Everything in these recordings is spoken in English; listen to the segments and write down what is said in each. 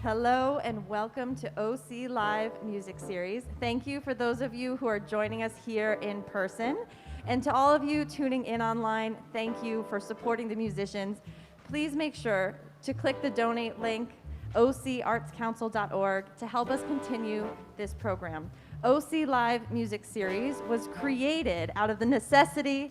Hello and welcome to OC Live Music Series. Thank you for those of you who are joining us here in person. And to all of you tuning in online, thank you for supporting the musicians. Please make sure to click the donate link, ocartscouncil.org, to help us continue this program. OC Live Music Series was created out of the necessity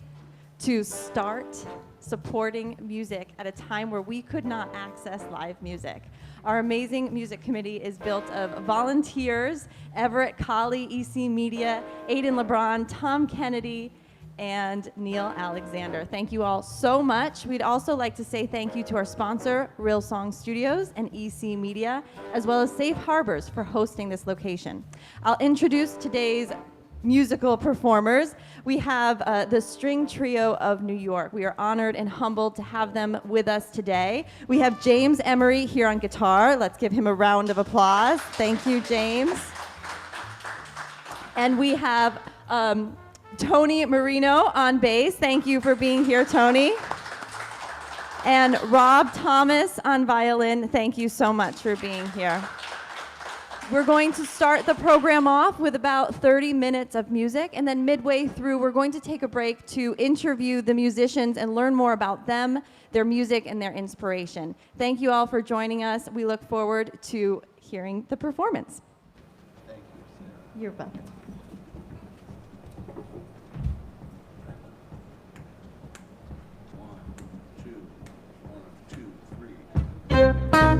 to start supporting music at a time where we could not access live music. Our amazing music committee is built of volunteers: Everett Colley, EC Media, Aiden LeBron, Tom Kennedy, and Neil Alexander. Thank you all so much. We'd also like to say thank you to our sponsor, Real Song Studios and EC Media, as well as Safe Harbors for hosting this location. I'll introduce today's musical performers. We have the String Trio of New York. We are honored and humbled to have them with us today. We have James Emery here on guitar. Let's give him a round of applause. Thank you, James. And we have Tony Marino on bass. Thank you for being here, Tony. And Rob Thomas on violin. Thank you so much for being here. We're going to start the program off with about 30 minutes of music, and then midway through, we're going to take a break to interview the musicians and learn more about them, their music, and their inspiration. Thank you all for joining us. We look forward to hearing the performance. Thank you, Sarah. You're welcome. One, two, 1, 2, 3.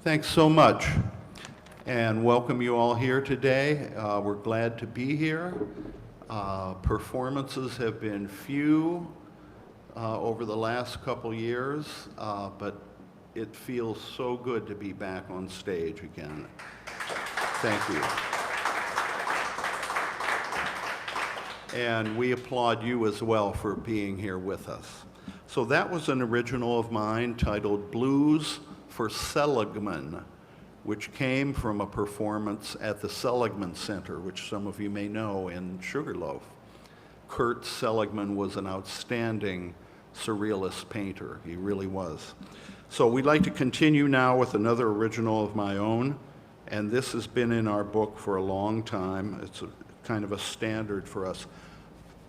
Thanks so much, and welcome you all here today. We're glad to be here. Performances have been few over the last couple years, but it feels so good to be back on stage again. Thank you. And we applaud you as well for being here with us. So that was an original of mine titled Blues for Seligman, which came from a performance at the Seligman Center, which some of you may know, in Sugarloaf. Kurt Seligman was an outstanding surrealist painter. He really was. So we'd like to continue now with another original of my own, and this has been in our book for a long time. It's kind of a standard for us.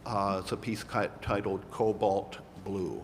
It's a piece titled Cobalt Blue.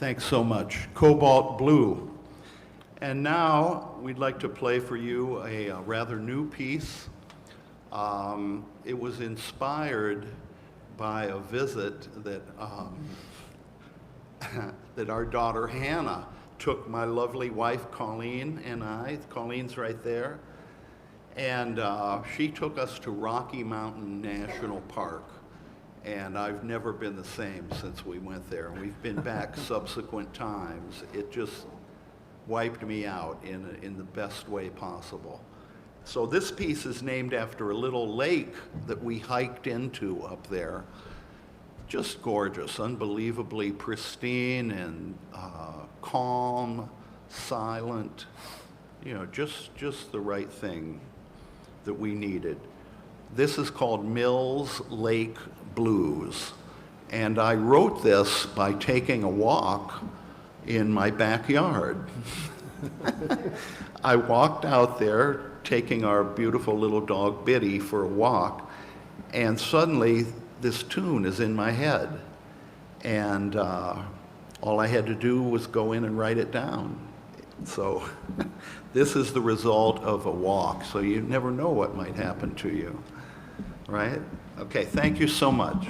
Thanks so much. Cobalt Blue. And now we'd like to play for you a rather new piece. It was inspired by a visit that, that our daughter Hannah took my lovely wife Colleen and I. Colleen's right there. And she took us to Rocky Mountain National Park. And I've never been the same since we went there. We've been back subsequent times. It just wiped me out in the best way possible. So this piece is named after a little lake that we hiked into up there. Just gorgeous, unbelievably pristine and calm, silent, you know, just the right thing that we needed. This is called Mills Lake Blues. And I wrote this by taking a walk in my backyard. I walked out there taking our beautiful little dog Biddy for a walk, and suddenly this tune is in my head. And all I had to do was go in and write it down. So this is the result of a walk, so you never know what might happen to you, right? Okay, thank you so much.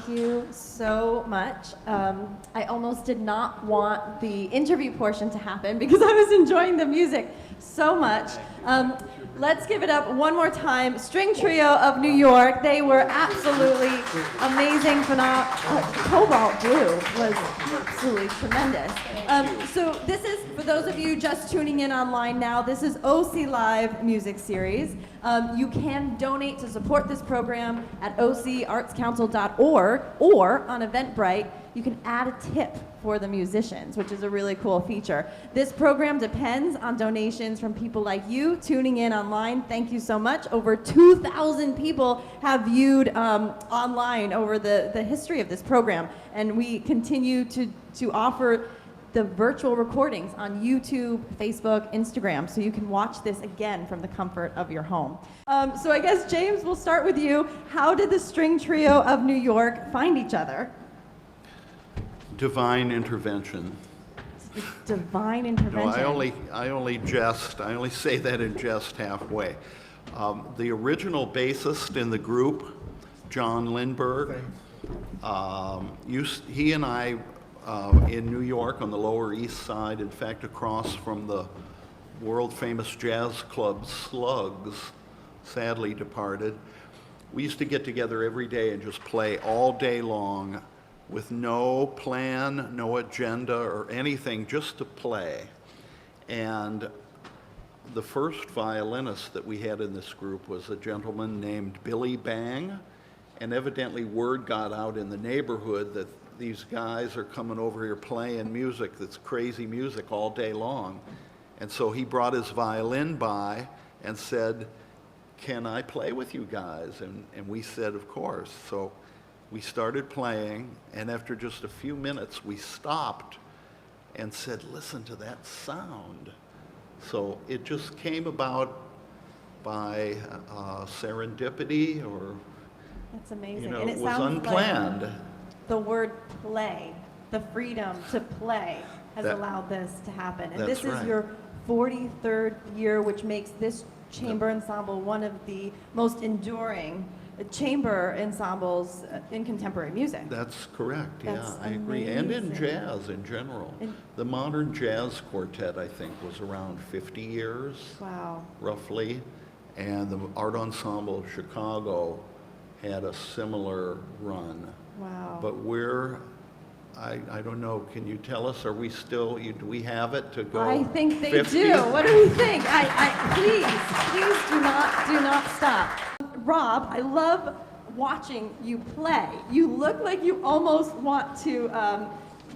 Thank you so much. I almost did not want the interview portion to happen because I was enjoying the music so much. Let's give it up one more time. String Trio of New York. They were absolutely amazing. Cobalt Blue was absolutely tremendous. So this is, for those of you just tuning in online now, this is OC Live Music Series. You can donate to support this program at ocartscouncil.org or on Eventbrite. You can add a tip for the musicians, which is a really cool feature. This program depends on donations from people like you tuning in online. Thank you so much. Over 2,000 people have viewed online over the history of this program, and we continue to offer the virtual recordings on YouTube, Facebook, Instagram, so you can watch this again from the comfort of your home. So I guess, James, we'll start with you. How did the String Trio of New York find each other? Divine intervention. Divine intervention. No, I only jest. I only say that in jest halfway. The original bassist in the group, John Lindberg, he and I in New York on the Lower East Side, in fact, across from the world-famous jazz club Slugs, sadly departed, we used to get together every day and just play all day long with no plan, no agenda or anything, just to play. And the first violinist that we had in this group was a gentleman named Billy Bang, and evidently word got out in the neighborhood that these guys are coming over here playing music that's crazy music all day long. And so he brought his violin by and said, "Can I play with you guys?" And we said, "Of course." So we started playing, and after just a few minutes, we stopped and said, "Listen to that sound." So it just came about by serendipity, or That's amazing. you know, And it was sounds unplanned. like the word play, the freedom to play, has That- allowed this to happen. And That's this is right. your 43rd year, which makes this chamber ensemble one of the most enduring chamber ensembles in contemporary music. That's correct, yeah, That's I agree. And in amazing. jazz in general. In- The modern jazz quartet, I think, was around 50 years, Wow. roughly. And the art ensemble of Chicago had a similar run. Wow. But I don't know, can you tell us, are we still, do we have it to go I think they 50? do. What do we think? Please do not stop. Rob, I love watching you play. You look like you almost want to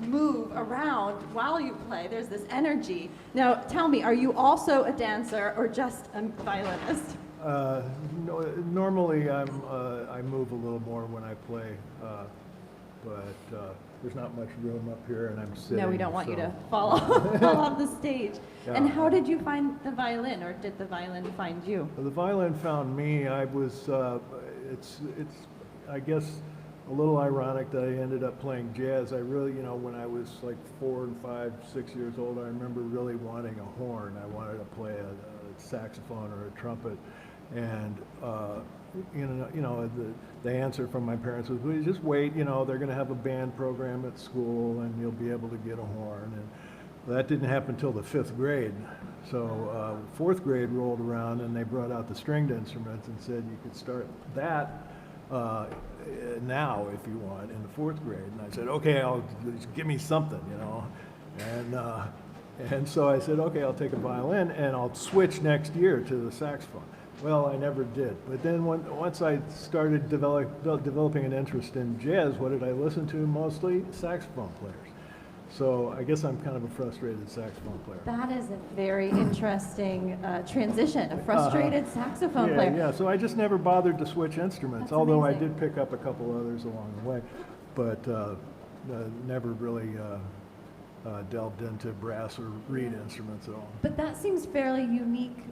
move around while you play. There's this energy. Now, tell me, are you also a dancer or just a violinist? No, normally I move a little more when I play, but there's not much room up here, and I'm sitting. No, we don't want you so- to fall off the stage. And Yeah. how did you find the violin, or did the violin find you? The violin found me. I was, it's, I guess, a little ironic that I ended up playing jazz. I really, when I was like 4 and 5, 6 years old, I remember really wanting a horn. I wanted to play a saxophone or a trumpet. And, the answer from my parents was, "Well, just wait, they're going to have a band program at school and you'll be able to get a horn." And that didn't happen until the 5th grade. So 4th grade rolled around and they brought out the stringed instruments and said you could start that now if you want in the 4th grade. And I said, "Okay, just give me something, And so I said, "Okay, I'll take a violin and I'll switch next year to the saxophone." Well, I never did. But then once I started developing an interest in jazz, what did I listen to mostly? Saxophone players. So I guess I'm kind of a frustrated saxophone player. That is a very interesting transition, a frustrated saxophone player. Yeah, so I just never bothered to switch instruments, That's although amazing. I did pick up a couple others along the way, but never really delved into brass or reed instruments at all. But that seems fairly unique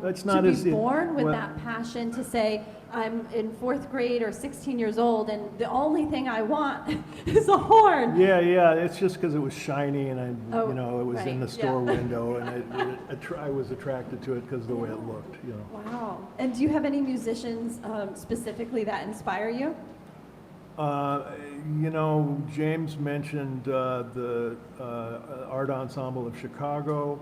That's to not be as born with well- that passion to say, I'm in 4th grade or 16 years old and the only thing I want is a horn. Yeah, it's just because it was shiny and it was in the right, store yeah. window and I was attracted to it because of the way it looked, Wow. And do you have any musicians specifically that inspire you? You know, James mentioned the Art Ensemble of Chicago.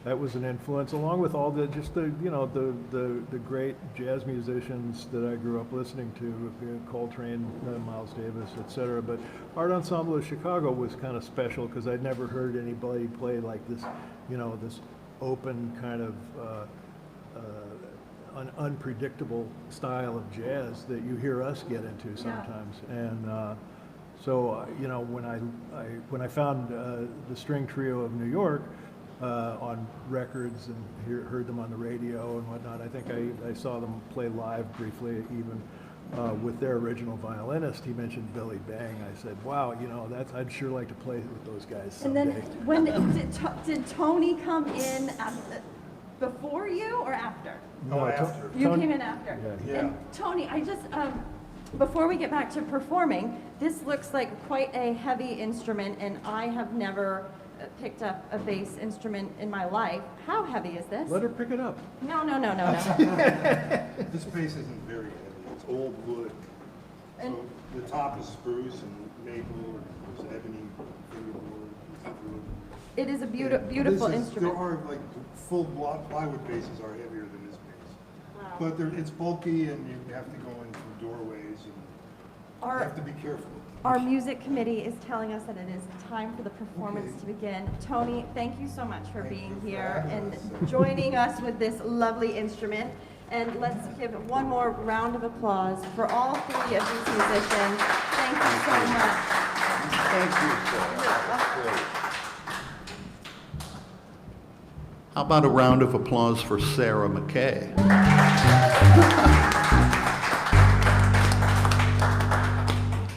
That was an influence, along with all the the great jazz musicians that I grew up listening to, Coltrane, Miles Davis, etc. But Art Ensemble of Chicago was kind of special because I'd never heard anybody play like this, this open kind of an unpredictable style of jazz that you hear us get into sometimes. And so when I found the String Trio of New York on records and heard them on the radio and whatnot, I think I saw them play live briefly, even with their original violinist. He mentioned Billy Bang. I said, wow, I'd sure like to play with those guys someday. And then when did Tony come in before you or after? No, after. You Tony- came in after. Yeah. And Tony, I just, before we get back to performing, this looks like quite a heavy instrument, and I have never picked up a bass instrument in my life. How heavy is this? Let her pick it up. No. This bass isn't very heavy. It's old wood. And- So the top is spruce and maple, or there's ebony, fingerboard, wood. It is a Yeah, beautiful this is- instrument. There are, like, full plywood bases are heavier than this bass. Wow. But it's bulky, and you have to go in through doorways, and you Our, have to be careful. our music committee is telling us that it is time for the performance Okay. to begin. Tony, thank you so much for Thank being you for here having and us. joining us with this lovely instrument. And let's give one more round of applause for all three of these musicians. Thank you so much. Thank you, Sarah. Great. How about a round of applause for Sarah McKay?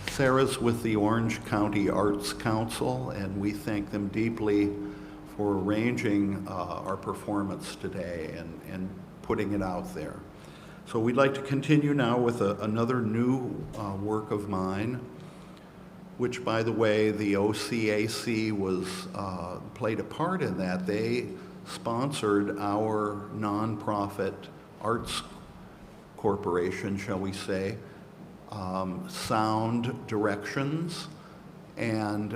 Sarah's with the Orange County Arts Council, and we thank them deeply for arranging our performance today and putting it out there. So we'd like to continue now with another new work of mine, which, by the way, the OCAC played a part in that. They sponsored our nonprofit arts corporation, shall we say, Sound Directions, and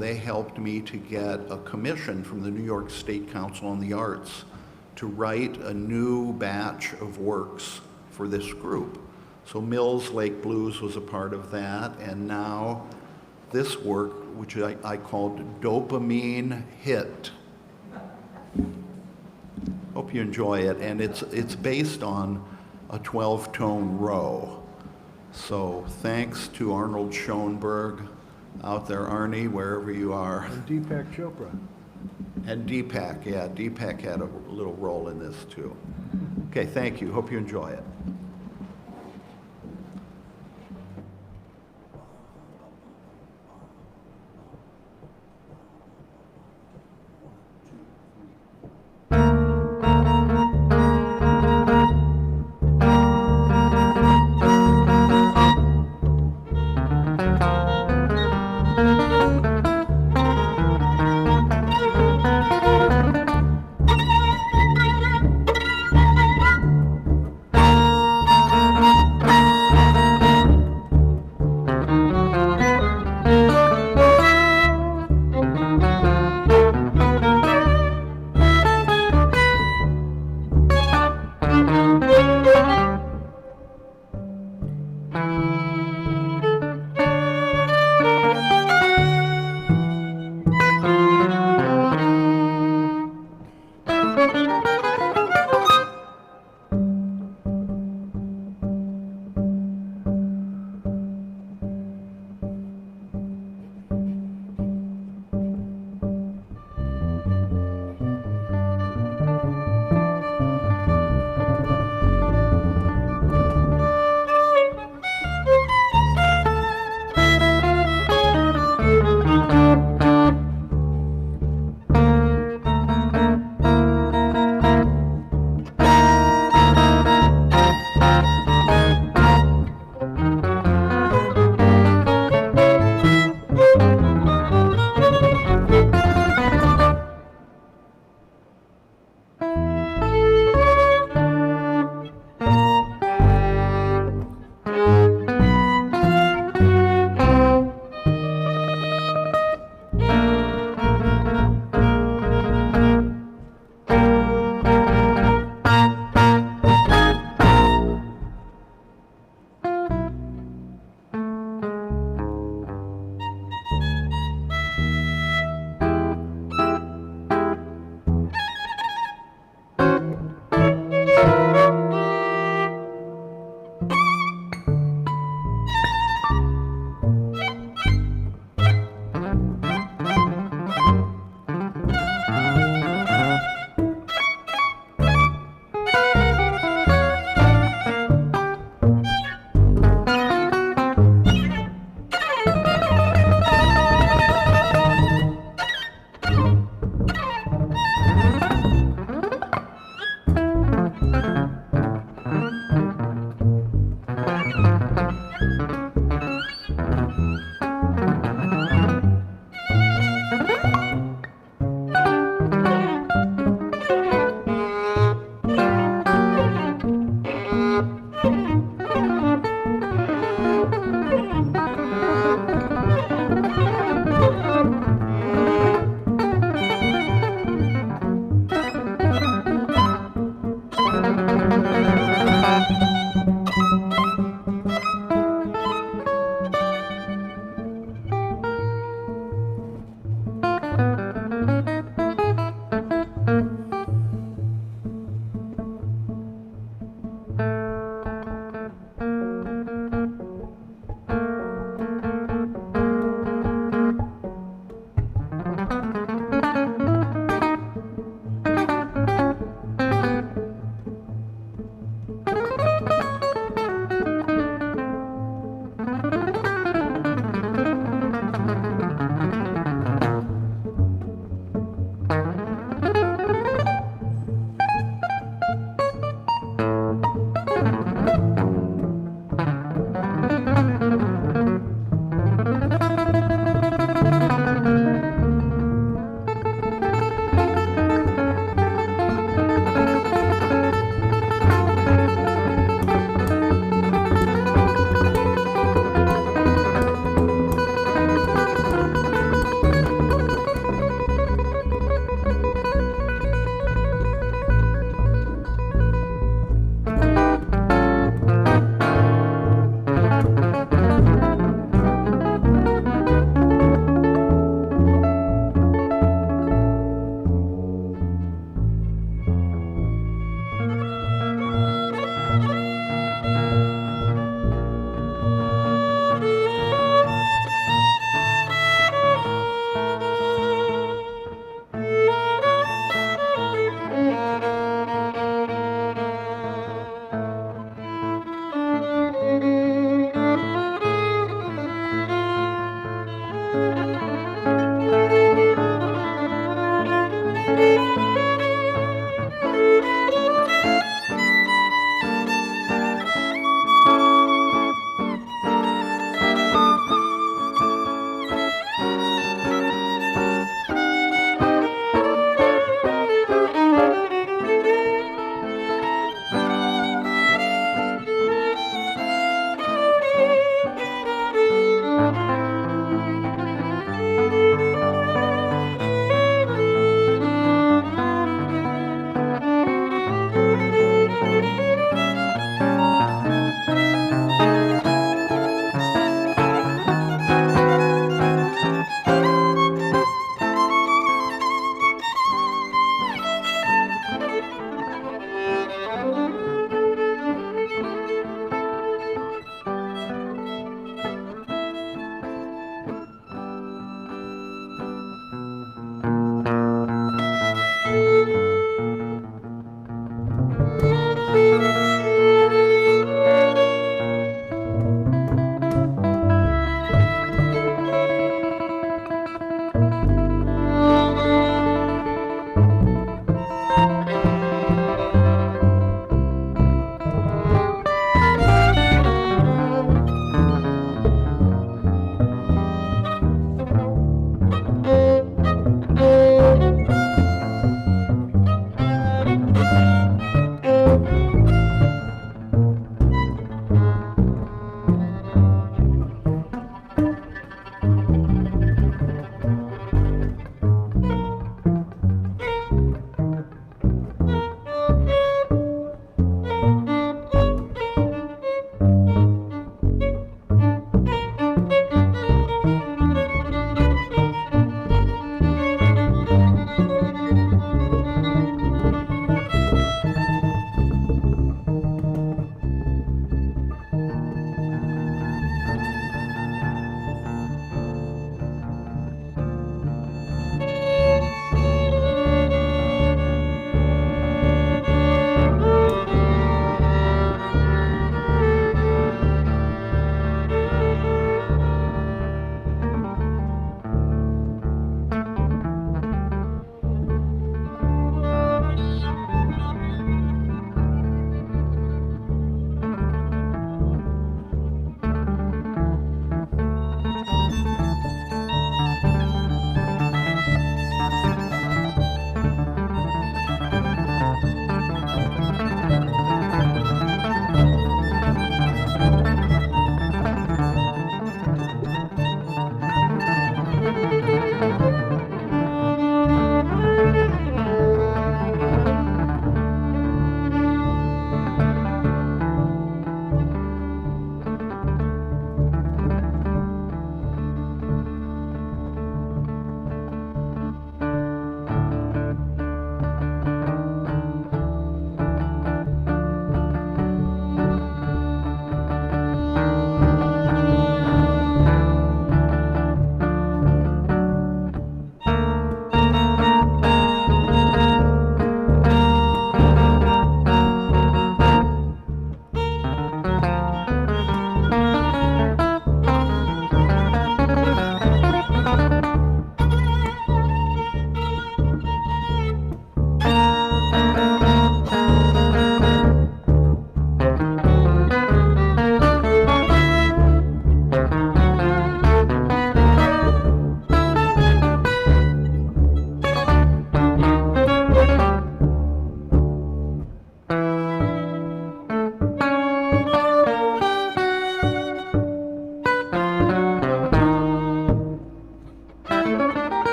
they helped me to get a commission from the New York State Council on the Arts to write a new batch of works for this group. So Mills Lake Blues was a part of that, and now this work, which I called Dopamine Hit. Hope you enjoy it, and it's based on a 12-tone row. So thanks to Arnold Schoenberg out there, Arnie, wherever you are. And Deepak Chopra. And Deepak, yeah, Deepak had a little role in this too. Okay, thank you. Hope you enjoy it.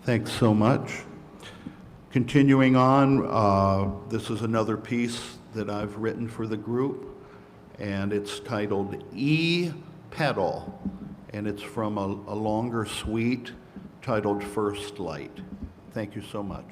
Thanks so much. Continuing on, this is another piece that I've written for the group, and it's titled E-Pedal, and it's from a longer suite titled First Light. Thank you so much.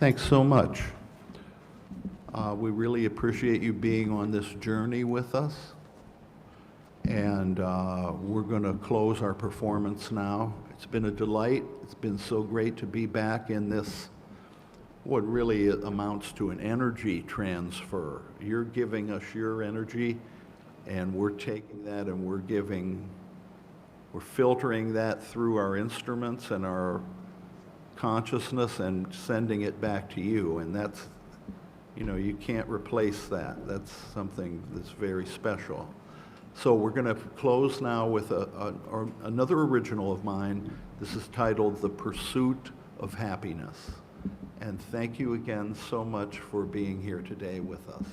Thanks so much. We really appreciate you being on this journey with us. And we're going to close our performance now. It's been a delight. It's been so great to be back in this, what really amounts to an energy transfer. You're giving us your energy, and we're taking that and we're filtering that through our instruments and our consciousness and sending it back to you. And that's, you can't replace that. That's something that's very special. So we're going to close now with another original of mine. This is titled The Pursuit of Happiness. And thank you again so much for being here today with us.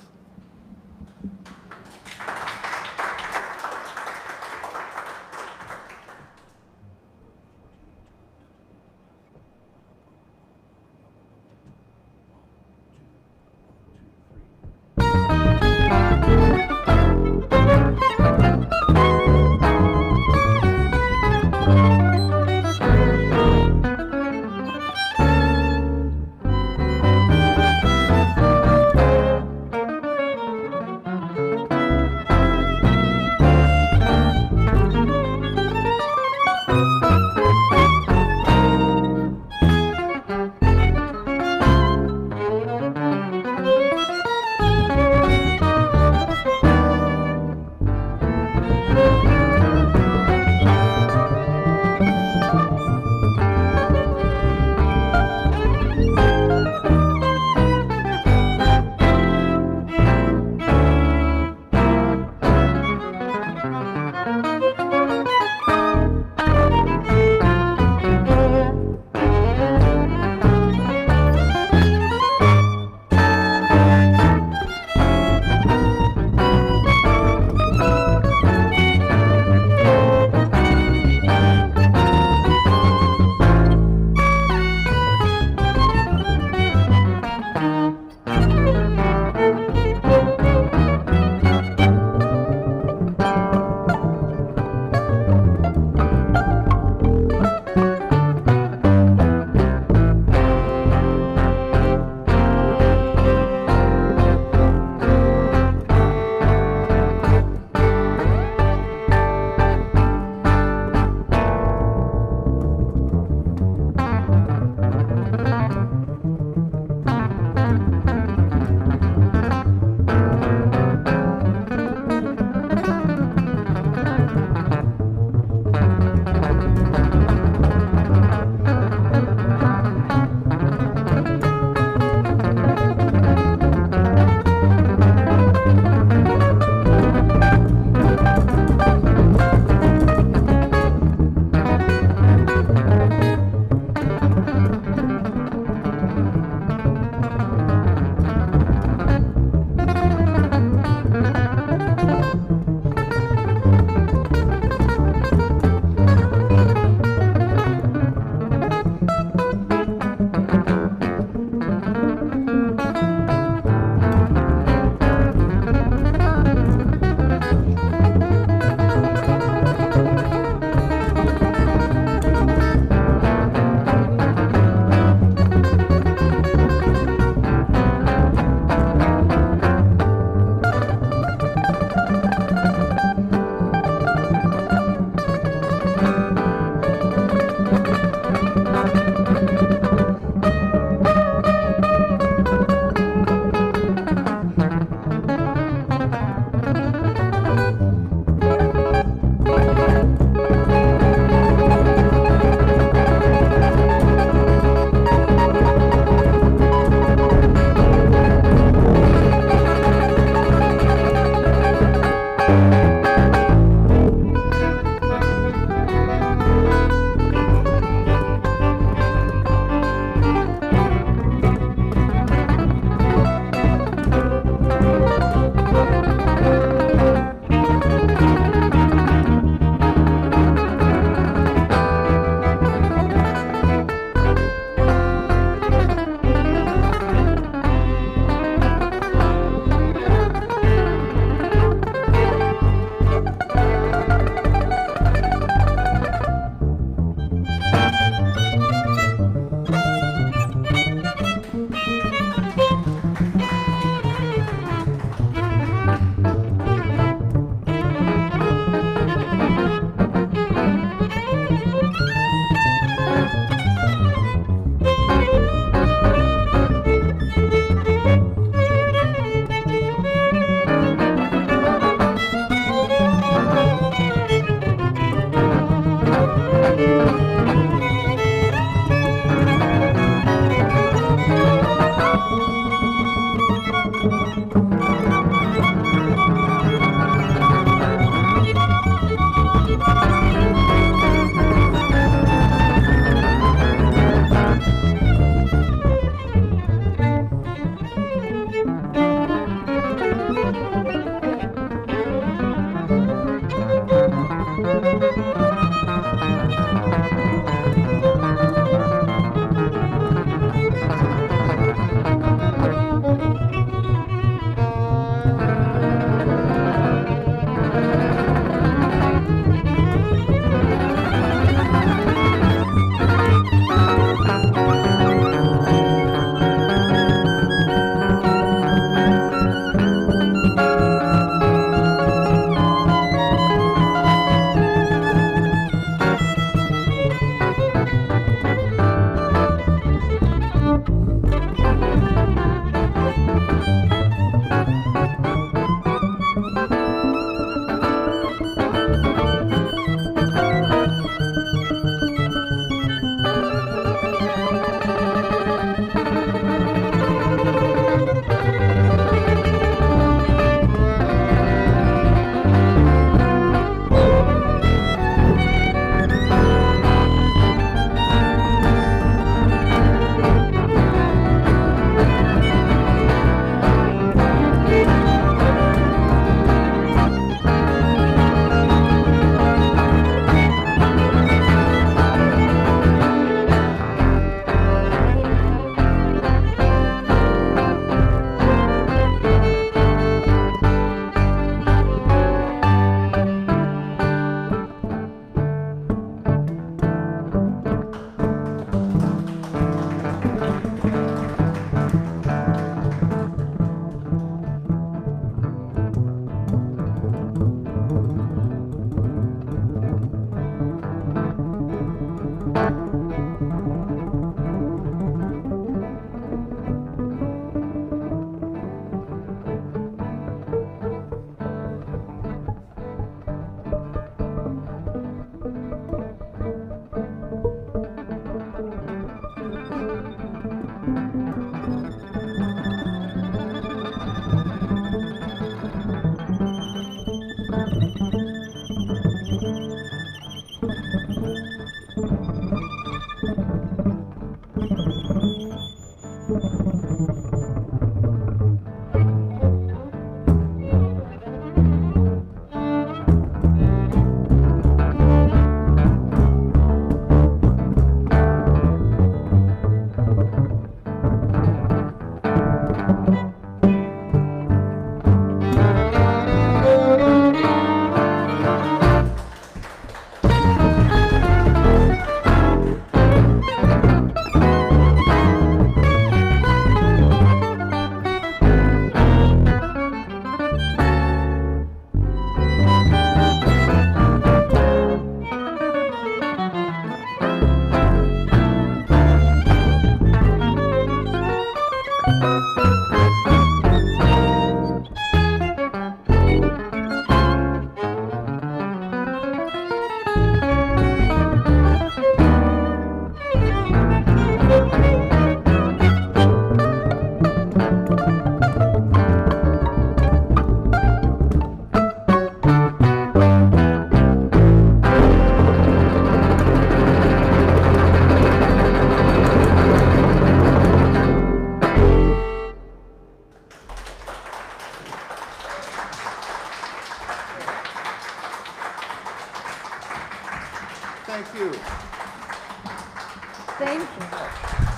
Thank you.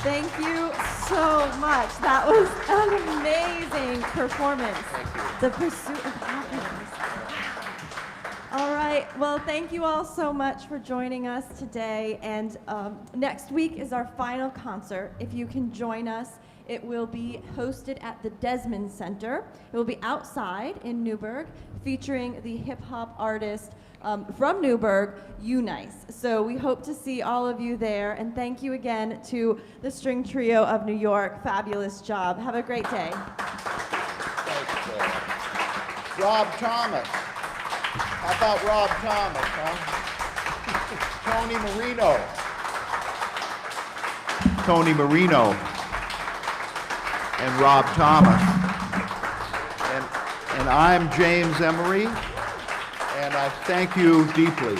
Thank you so much. That was an amazing performance. The Pursuit of Happiness. All right. Well, thank you all so much for joining us today. And next week is our final concert. If you can join us, it will be hosted at the Desmond Center. It will be outside in Newburgh, featuring the hip-hop artist from Newburgh, Unice. So we hope to see all of you there. And thank you again to the String Trio of New York. Fabulous job. Have a great day. Thanks, Rob Thomas. How about Rob Thomas, huh? Tony Marino. Tony Marino and Rob Thomas. And I'm James Emery, and I thank you deeply.